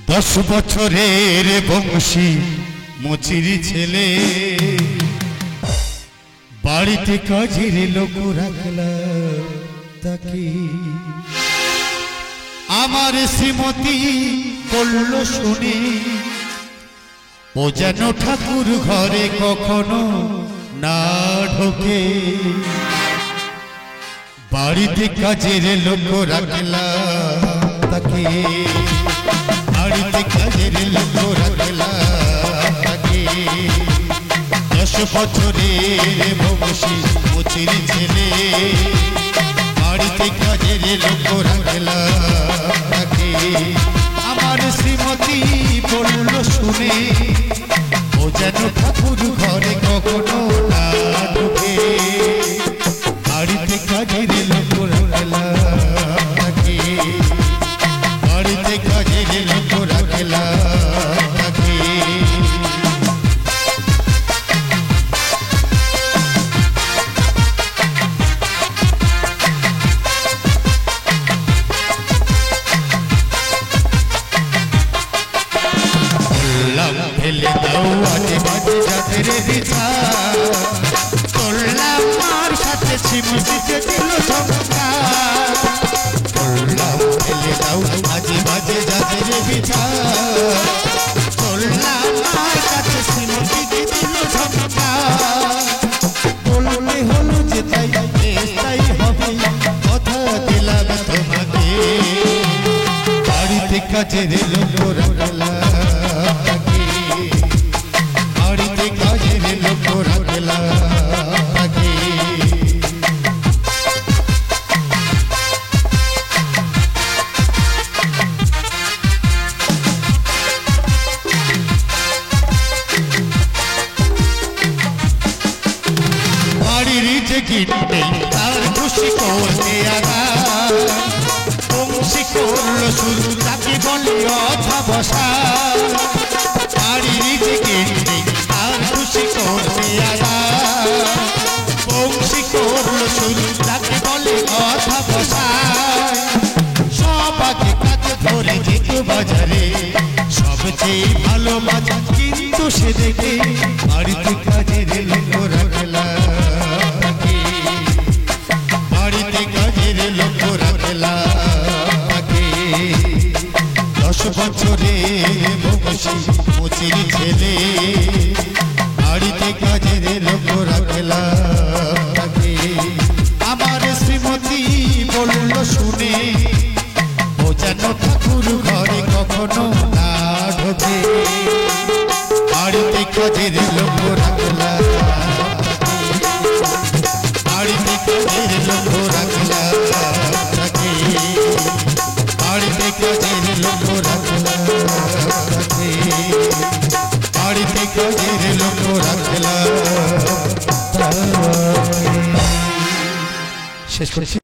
10 বছরের বংশী মুচির ছেলে বাড়িতে কাজের লোক রাখলা তাকে আমার শ্রীমতী বলল শুনে ও যেন ঠাকুর ঘরে কখনো না ঢোকে বাড়িতে কাজের লোক রাখলা তাকে বাড়িতে কাজের লোক রাখলা তাকে 10 বছরের বংশী মুচির ছেলে বাড়িতে কাজের লোক রাখলা তাকে আমার শ্রীমতী বলল শুনে ও যেন ঠাকুর ঘরে কখনো না ঢোকে বাড়িতে কাজের লোক রাখলা তাকে বাড়িতে কাজের লোক রাখলা তাকে ফেলে দাও আজে বাজে যাদের বিছা করলাম মার সাথে সিমুদিতে দিল ধোঁকা করলাম ফেলে দাও আজে বাজে যাদের বিছা করলাম মার সাথে সিমুদিতে দিল ধোঁকা বললে হলো যে তাই তাই হবে কথা দিলাম তোমাকে বাড়িতে কাজের লোক রাখলা বাড়িতে কাজের লোক রাখলা তাকে বাড়ির যে কিনবে তার খুশি করতে আগা বংশী করল শুরু তাকে বলে অথা বসা বাড়ির যে কিনবে তার খুশি করতে আগা বংশী করল শুরু তাকে বলে অথা বসা সব আগে কাজে ধরে যেত বাজারে সবচেয়ে ভালো বাজা কিন্তু সে দেখে বাড়িতে কাজের লোক রাখলা বাড়িতে কাজের লোক রাখলা তাকে 10 বছরের বংশী মুচির ছেলে বাড়িতে কাজের লোক রাখলা তাকে আমার শ্রীমতী বলল শুনে ও যেন ঠাকুর ঘরে কখনো না ঢোকে বাড়িতে কাজের লোক রাখলা বাড়িতে কাজের লোক রাখলা তাকে বাড়িতে কাজের লোক রাখলা তাকে বাড়িতে কাজের লোক রাখলা শেষ করেছি।